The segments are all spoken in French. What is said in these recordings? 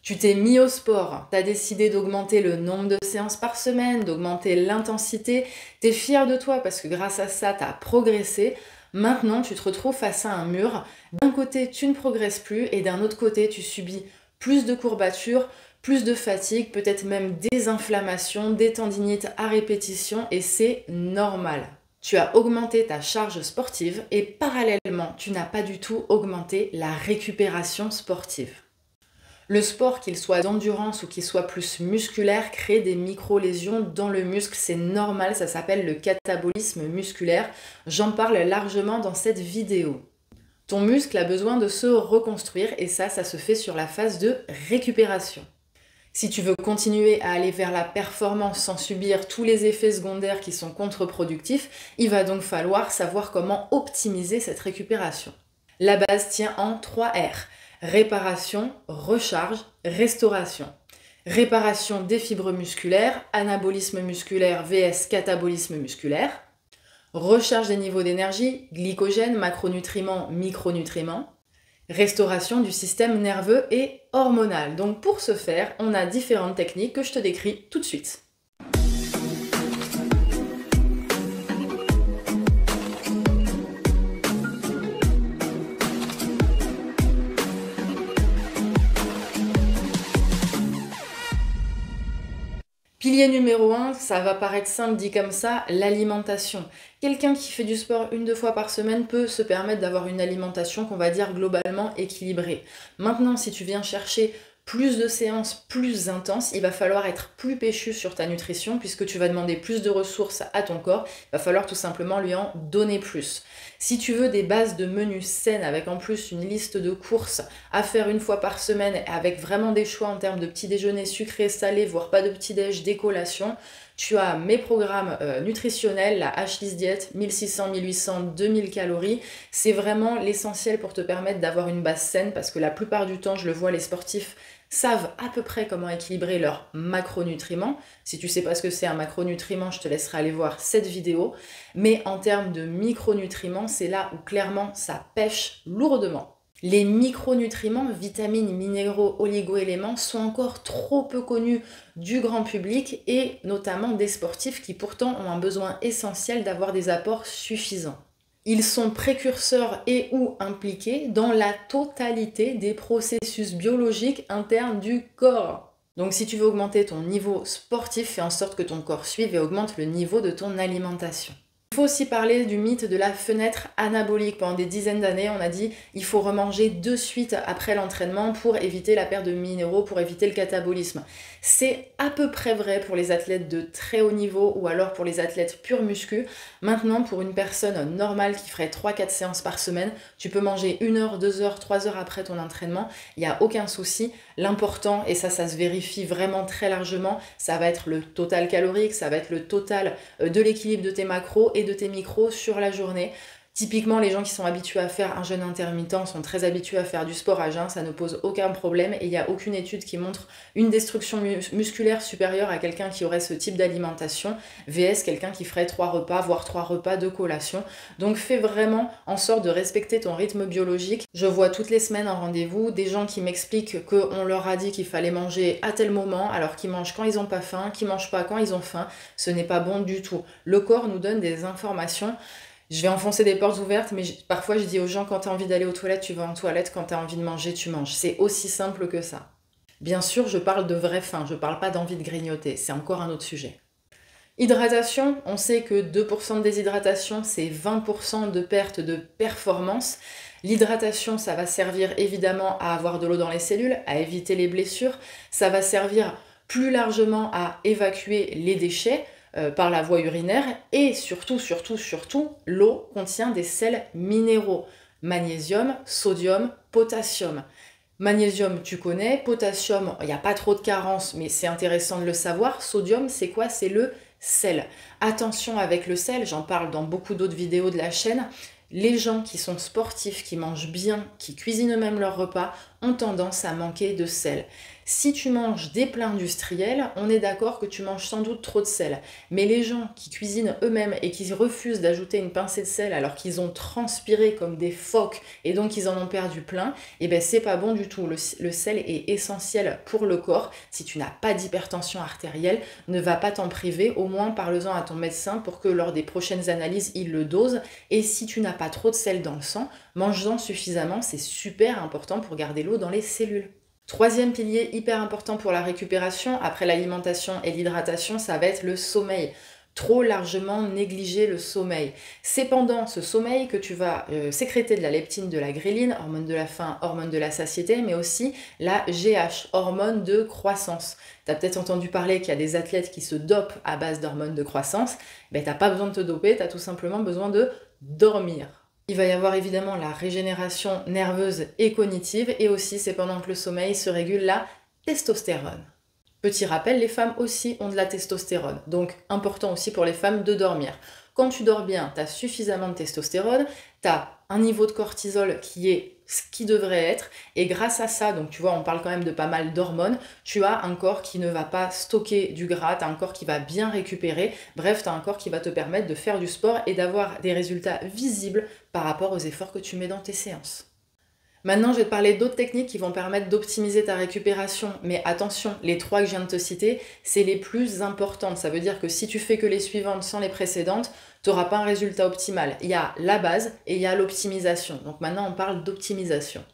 Tu t'es mis au sport, tu as décidé d'augmenter le nombre de séances par semaine, d'augmenter l'intensité, tu es fier de toi parce que grâce à ça, tu as progressé. Maintenant, tu te retrouves face à un mur. D'un côté, tu ne progresses plus et d'un autre côté, tu subis plus de courbatures, plus de fatigue, peut-être même des inflammations, des tendinites à répétition et c'est normal. Tu as augmenté ta charge sportive et parallèlement, tu n'as pas du tout augmenté la récupération sportive. Le sport, qu'il soit d'endurance ou qu'il soit plus musculaire, crée des micro-lésions dans le muscle. C'est normal, ça s'appelle le catabolisme musculaire. J'en parle largement dans cette vidéo. Ton muscle a besoin de se reconstruire et ça se fait sur la phase de récupération. Si tu veux continuer à aller vers la performance sans subir tous les effets secondaires qui sont contre-productifs, il va donc falloir savoir comment optimiser cette récupération. La base tient en 3 R. Réparation, recharge, restauration. Réparation des fibres musculaires, anabolisme musculaire vs catabolisme musculaire. Recharge des niveaux d'énergie, glycogène, macronutriments, micronutriments. Restauration du système nerveux et hormonal. Donc pour ce faire, on a différentes techniques que je te décris tout de suite. Pilier numéro 1, ça va paraître simple dit comme ça, l'alimentation. Quelqu'un qui fait du sport 1-2 fois par semaine peut se permettre d'avoir une alimentation qu'on va dire globalement équilibrée. Maintenant, si tu viens chercher plus de séances plus intenses, il va falloir être plus péchu sur ta nutrition puisque tu vas demander plus de ressources à ton corps, il va falloir tout simplement lui en donner plus. Si tu veux des bases de menus saines avec en plus une liste de courses à faire 1 fois par semaine avec vraiment des choix en termes de petit déjeuner sucré, salé, voire pas de petit déj, des collations, tu as mes programmes nutritionnels, la H-List Diet, 1600, 1800, 2000 calories. C'est vraiment l'essentiel pour te permettre d'avoir une base saine parce que la plupart du temps, je le vois, les sportifs savent à peu près comment équilibrer leurs macronutriments. Si tu sais pas ce que c'est un macronutriment, je te laisserai aller voir cette vidéo. Mais en termes de micronutriments, c'est là où clairement ça pêche lourdement. Les micronutriments, vitamines, minéraux, oligo-éléments sont encore trop peu connus du grand public et notamment des sportifs qui pourtant ont un besoin essentiel d'avoir des apports suffisants. Ils sont précurseurs et ou impliqués dans la totalité des processus biologiques internes du corps. Donc si tu veux augmenter ton niveau sportif, fais en sorte que ton corps suive et augmente le niveau de ton alimentation. Il faut aussi parler du mythe de la fenêtre anabolique. Pendant des dizaines d'années, on a dit il faut remanger de suite après l'entraînement pour éviter la perte de minéraux, pour éviter le catabolisme. C'est à peu près vrai pour les athlètes de très haut niveau ou alors pour les athlètes pur muscu. Maintenant, pour une personne normale qui ferait 3-4 séances par semaine, tu peux manger 1 heure, 2 heures, 3 heures après ton entraînement. Il n'y a aucun souci. L'important, et ça se vérifie vraiment très largement, ça va être le total calorique, ça va être le total de l'équilibre de tes macros et de tes micros sur la journée. Typiquement, les gens qui sont habitués à faire un jeûne intermittent sont très habitués à faire du sport à jeun, ça ne pose aucun problème et il n'y a aucune étude qui montre une destruction musculaire supérieure à quelqu'un qui aurait ce type d'alimentation vs quelqu'un qui ferait 3 repas, voire 3 repas de collation. Donc fais vraiment en sorte de respecter ton rythme biologique. Je vois toutes les semaines en rendez-vous des gens qui m'expliquent qu'on leur a dit qu'il fallait manger à tel moment alors qu'ils mangent quand ils n'ont pas faim, qu'ils ne mangent pas quand ils ont faim. Ce n'est pas bon du tout. Le corps nous donne des informations. Je vais enfoncer des portes ouvertes, mais parfois je dis aux gens, quand tu as envie d'aller aux toilettes, tu vas en toilette, quand tu as envie de manger, tu manges. C'est aussi simple que ça. Bien sûr, je parle de vraie faim, je ne parle pas d'envie de grignoter, c'est encore un autre sujet. Hydratation, on sait que 2% de déshydratation, c'est 20% de perte de performance. L'hydratation, ça va servir évidemment à avoir de l'eau dans les cellules, à éviter les blessures. Ça va servir plus largement à évacuer les déchets, par la voie urinaire et surtout, l'eau contient des sels minéraux. Magnésium, sodium, potassium. Magnésium, tu connais. Potassium, il n'y a pas trop de carence, mais c'est intéressant de le savoir. Sodium, c'est quoi? C'est le sel. Attention avec le sel, j'en parle dans beaucoup d'autres vidéos de la chaîne. Les gens qui sont sportifs, qui mangent bien, qui cuisinent eux-mêmes leurs repas, ont tendance à manquer de sel. Si tu manges des plats industriels, on est d'accord que tu manges sans doute trop de sel. Mais les gens qui cuisinent eux-mêmes et qui refusent d'ajouter une pincée de sel alors qu'ils ont transpiré comme des phoques et donc ils en ont perdu plein, eh ben c'est pas bon du tout. Le sel est essentiel pour le corps. Si tu n'as pas d'hypertension artérielle, ne va pas t'en priver, au moins parle-en à ton médecin pour que lors des prochaines analyses, il le dose. Et si tu n'as pas trop de sel dans le sang, mange-en suffisamment, c'est super important pour garder l'eau dans les cellules. Troisième pilier hyper important pour la récupération, après l'alimentation et l'hydratation, ça va être le sommeil. Trop largement négliger le sommeil. C'est pendant ce sommeil que tu vas sécréter de la leptine, de la gréline, hormone de la faim, hormone de la satiété, mais aussi la GH, hormone de croissance. Tu as peut-être entendu parler qu'il y a des athlètes qui se dopent à base d'hormones de croissance. Ben, tu n'as pas besoin de te doper, tu as tout simplement besoin de dormir. Il va y avoir évidemment la régénération nerveuse et cognitive, et aussi c'est pendant que le sommeil se régule la testostérone. Petit rappel, les femmes aussi ont de la testostérone, donc important aussi pour les femmes de dormir. Quand tu dors bien, tu as suffisamment de testostérone, tu as un niveau de cortisol qui est ce qui devrait être, et grâce à ça, donc tu vois, on parle quand même de pas mal d'hormones, tu as un corps qui ne va pas stocker du gras, tu as un corps qui va bien récupérer, bref, tu as un corps qui va te permettre de faire du sport et d'avoir des résultats visibles par rapport aux efforts que tu mets dans tes séances. Maintenant, je vais te parler d'autres techniques qui vont permettre d'optimiser ta récupération. Mais attention, les 3 que je viens de te citer, c'est les plus importantes. Ça veut dire que si tu fais que les suivantes sans les précédentes, tu n'auras pas un résultat optimal. Il y a la base et il y a l'optimisation. Donc maintenant, on parle d'optimisation.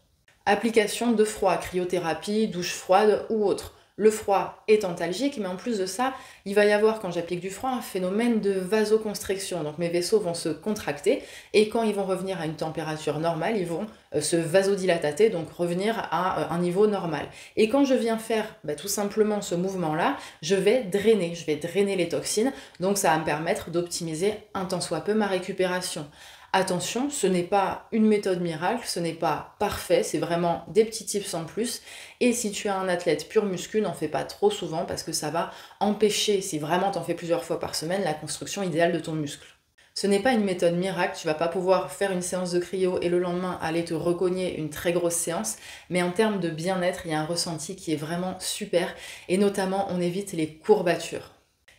Application de froid, cryothérapie, douche froide ou autre. Le froid est antalgique, mais en plus de ça, il va y avoir, quand j'applique du froid, un phénomène de vasoconstriction. Donc mes vaisseaux vont se contracter et quand ils vont revenir à une température normale, ils vont se vasodilater, donc revenir à un niveau normal. Et quand je viens faire tout simplement ce mouvement-là, je vais drainer les toxines. Donc ça va me permettre d'optimiser un tant soit peu ma récupération. Attention, ce n'est pas une méthode miracle, ce n'est pas parfait, c'est vraiment des petits tips en plus. Et si tu es un athlète pur muscu, n'en fais pas trop souvent parce que ça va empêcher, si vraiment tu en fais plusieurs fois par semaine, la construction idéale de ton muscle. Ce n'est pas une méthode miracle, tu vas pas pouvoir faire une séance de cryo et le lendemain aller te recogner une très grosse séance, mais en termes de bien-être, il y a un ressenti qui est vraiment super et notamment on évite les courbatures.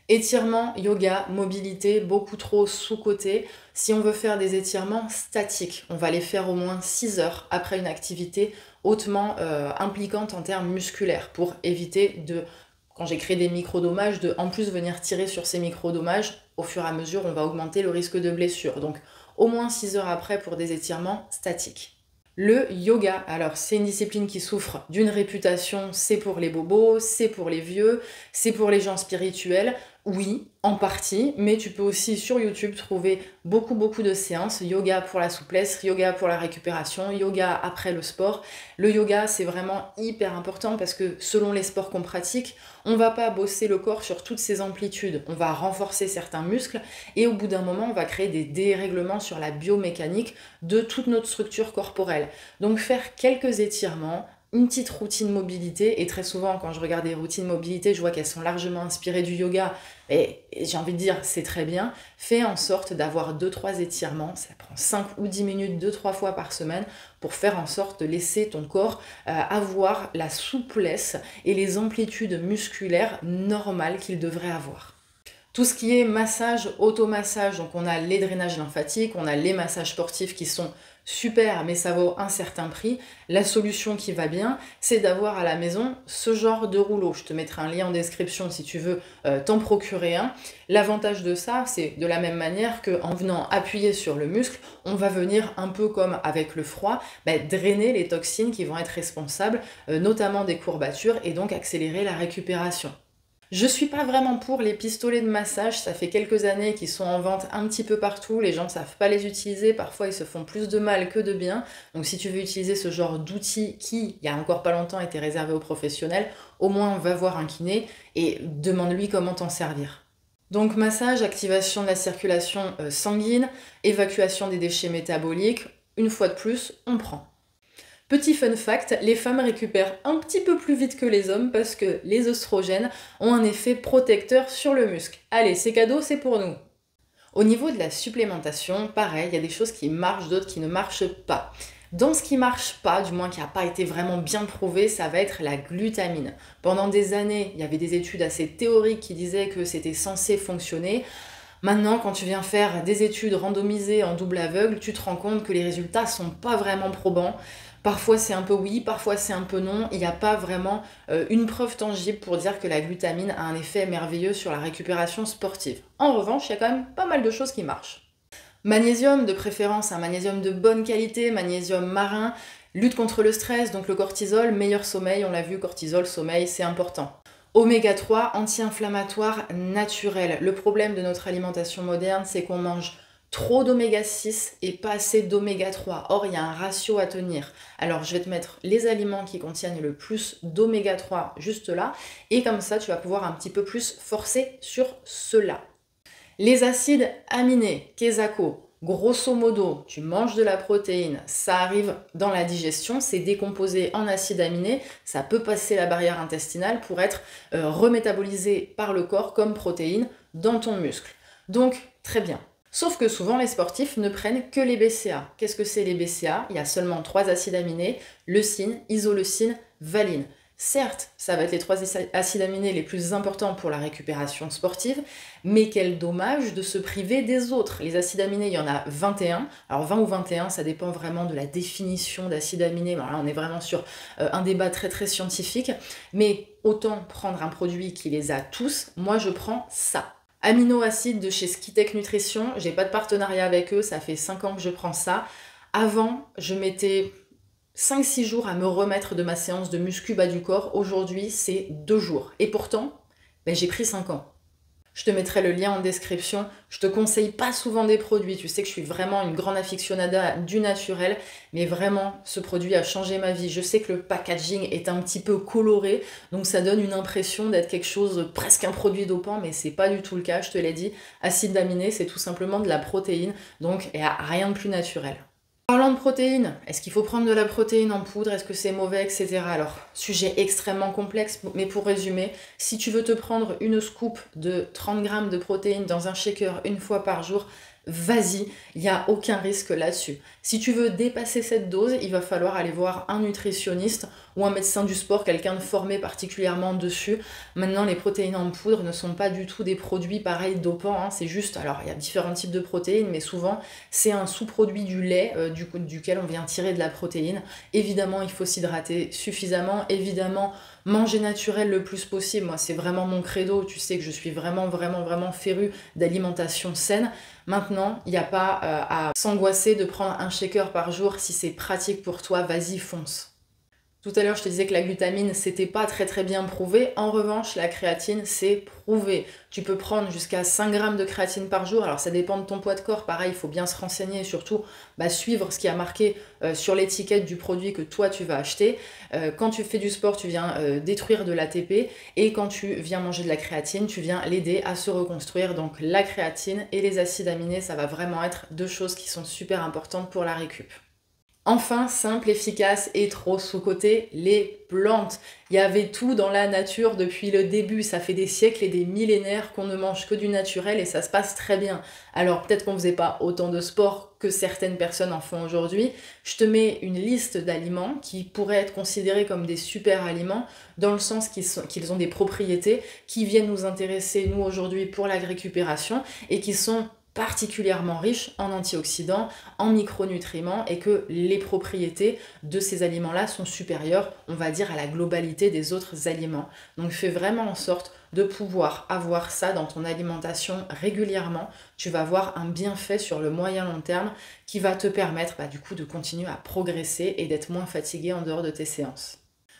Étirement, yoga, mobilité, beaucoup trop sous-coté. Si on veut faire des étirements statiques, on va les faire au moins 6 heures après une activité hautement impliquante en termes musculaires pour éviter de, quand j'ai créé des micro-dommages, de en plus venir tirer sur ces micro-dommages. Au fur et à mesure, on va augmenter le risque de blessure. Donc au moins 6 heures après pour des étirements statiques. Le yoga, alors c'est une discipline qui souffre d'une réputation, c'est pour les bobos, c'est pour les vieux, c'est pour les gens spirituels. Oui, en partie, mais tu peux aussi sur YouTube trouver beaucoup de séances. Yoga pour la souplesse, yoga pour la récupération, yoga après le sport. Le yoga, c'est vraiment hyper important parce que selon les sports qu'on pratique, on va pas bosser le corps sur toutes ses amplitudes. On va renforcer certains muscles et au bout d'un moment, on va créer des dérèglements sur la biomécanique de toute notre structure corporelle. Donc faire quelques étirements, une petite routine mobilité, et très souvent quand je regarde des routines mobilité, je vois qu'elles sont largement inspirées du yoga, et j'ai envie de dire c'est très bien, fais en sorte d'avoir 2-3 étirements, ça prend 5 ou 10 minutes 2-3 fois par semaine, pour faire en sorte de laisser ton corps avoir la souplesse et les amplitudes musculaires normales qu'il devrait avoir. Tout ce qui est massage, automassage, donc on a les drainages lymphatiques, on a les massages sportifs qui sont super, mais ça vaut un certain prix. La solution qui va bien, c'est d'avoir à la maison ce genre de rouleau. Je te mettrai un lien en description si tu veux t'en procurer un. L'avantage de ça, c'est de la même manière qu'en venant appuyer sur le muscle, on va venir un peu comme avec le froid, drainer les toxines qui vont être responsables, notamment des courbatures, et donc accélérer la récupération. Je suis pas vraiment pour les pistolets de massage, ça fait quelques années qu'ils sont en vente un petit peu partout, les gens ne savent pas les utiliser, parfois ils se font plus de mal que de bien. Donc si tu veux utiliser ce genre d'outil qui, il y a encore pas longtemps, était réservé aux professionnels, au moins va voir un kiné et demande-lui comment t'en servir. Donc massage, activation de la circulation sanguine, évacuation des déchets métaboliques, une fois de plus, on prend. Petit fun fact, les femmes récupèrent un petit peu plus vite que les hommes parce que les œstrogènes ont un effet protecteur sur le muscle. Allez, c'est cadeau, c'est pour nous. Au niveau de la supplémentation, pareil, il y a des choses qui marchent, d'autres qui ne marchent pas. Dans ce qui marche pas, du moins qui n'a pas été vraiment bien prouvé, ça va être la glutamine. Pendant des années, il y avait des études assez théoriques qui disaient que c'était censé fonctionner. Maintenant, quand tu viens faire des études randomisées en double aveugle, tu te rends compte que les résultats sont pas vraiment probants. Parfois c'est un peu oui, parfois c'est un peu non. Il n'y a pas vraiment une preuve tangible pour dire que la glutamine a un effet merveilleux sur la récupération sportive. En revanche, il y a quand même pas mal de choses qui marchent. Magnésium, de préférence un magnésium de bonne qualité, magnésium marin, lutte contre le stress, donc le cortisol, meilleur sommeil, on l'a vu, cortisol, sommeil, c'est important. Oméga 3, anti-inflammatoire naturel. Le problème de notre alimentation moderne, c'est qu'on mange trop d'oméga 6 et pas assez d'oméga 3. Or, il y a un ratio à tenir. Alors, je vais te mettre les aliments qui contiennent le plus d'oméga 3 juste là. Et comme ça, tu vas pouvoir un petit peu plus forcer sur cela. Les acides aminés, Quesaco. Grosso modo, tu manges de la protéine, ça arrive dans la digestion, c'est décomposé en acides aminés, ça peut passer la barrière intestinale pour être remétabolisé par le corps comme protéine dans ton muscle. Donc, très bien. Sauf que souvent, les sportifs ne prennent que les BCA. Qu'est-ce que c'est les BCA? Il y a seulement 3 acides aminés, leucine, isoleucine, valine. Certes, ça va être les 3 acides aminés les plus importants pour la récupération sportive, mais quel dommage de se priver des autres. Les acides aminés, il y en a 21. Alors 20 ou 21, ça dépend vraiment de la définition d'acides aminés. Alors là, on est vraiment sur un débat très très scientifique. Mais autant prendre un produit qui les a tous, moi je prends ça. Aminoacides de chez Skitech Nutrition, j'ai pas de partenariat avec eux, ça fait 5 ans que je prends ça. Avant, je mettais 5-6 jours à me remettre de ma séance de muscu bas du corps. Aujourd'hui, c'est 2 jours. Et pourtant, j'ai pris 5 ans. Je te mettrai le lien en description. Je te conseille pas souvent des produits. Tu sais que je suis vraiment une grande aficionada du naturel. Mais vraiment, ce produit a changé ma vie. Je sais que le packaging est un petit peu coloré. Donc ça donne une impression d'être quelque chose, presque un produit dopant. Mais c'est pas du tout le cas, je te l'ai dit. Acides aminés, c'est tout simplement de la protéine. Donc il n'y a rien de plus naturel. Parlant de protéines, est-ce qu'il faut prendre de la protéine en poudre? Est-ce que c'est mauvais, etc. Alors, sujet extrêmement complexe, mais pour résumer, si tu veux te prendre une scoop de 30 grammes de protéines dans un shaker une fois par jour, vas-y, il n'y a aucun risque là-dessus. Si tu veux dépasser cette dose, il va falloir aller voir un nutritionniste ou un médecin du sport, quelqu'un de formé particulièrement dessus. Maintenant, les protéines en poudre ne sont pas du tout des produits pareils dopants, hein. C'est juste, alors il y a différents types de protéines, mais souvent c'est un sous-produit du lait duquel on vient tirer de la protéine. Évidemment, il faut s'hydrater suffisamment, évidemment, manger naturel le plus possible. Moi, c'est vraiment mon credo. Tu sais que je suis vraiment féru d'alimentation saine. Maintenant, il n'y a pas à s'angoisser de prendre un shaker par jour. Si c'est pratique pour toi, vas-y, fonce. Tout à l'heure, je te disais que la glutamine, c'était pas très bien prouvé. En revanche, la créatine, c'est prouvé. Tu peux prendre jusqu'à 5 grammes de créatine par jour. Alors, ça dépend de ton poids de corps. Pareil, il faut bien se renseigner et surtout suivre ce qui a marqué sur l'étiquette du produit que toi, tu vas acheter. Quand tu fais du sport, tu viens détruire de l'ATP. Et quand tu viens manger de la créatine, tu viens l'aider à se reconstruire. Donc, la créatine et les acides aminés, ça va vraiment être 2 choses qui sont super importantes pour la récup. Enfin, simple, efficace et trop sous-coté, les plantes. Il y avait tout dans la nature depuis le début. Ça fait des siècles et des millénaires qu'on ne mange que du naturel et ça se passe très bien. Alors peut-être qu'on faisait pas autant de sport que certaines personnes en font aujourd'hui. Je te mets une liste d'aliments qui pourraient être considérés comme des super aliments dans le sens qu'ils ont des propriétés qui viennent nous intéresser, nous, aujourd'hui, pour la récupération et qui sont particulièrement riche en antioxydants, en micronutriments et que les propriétés de ces aliments-là sont supérieures, on va dire, à la globalité des autres aliments. Donc fais vraiment en sorte de pouvoir avoir ça dans ton alimentation régulièrement. Tu vas avoir un bienfait sur le moyen long terme qui va te permettre du coup de continuer à progresser et d'être moins fatigué en dehors de tes séances.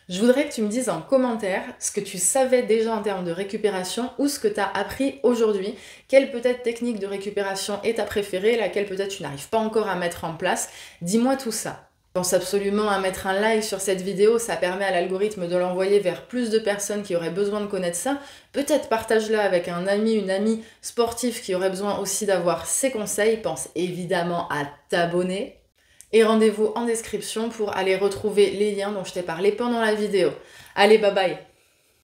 Je voudrais que tu me dises en commentaire ce que tu savais déjà en termes de récupération ou ce que tu as appris aujourd'hui. Quelle peut-être technique de récupération est ta préférée, laquelle peut-être tu n'arrives pas encore à mettre en place. Dis-moi tout ça. Pense absolument à mettre un like sur cette vidéo, ça permet à l'algorithme de l'envoyer vers plus de personnes qui auraient besoin de connaître ça. Peut-être partage-la avec un ami, une amie sportif qui aurait besoin aussi d'avoir ces conseils. Pense évidemment à t'abonner. Et rendez-vous en description pour aller retrouver les liens dont je t'ai parlé pendant la vidéo. Allez, bye bye!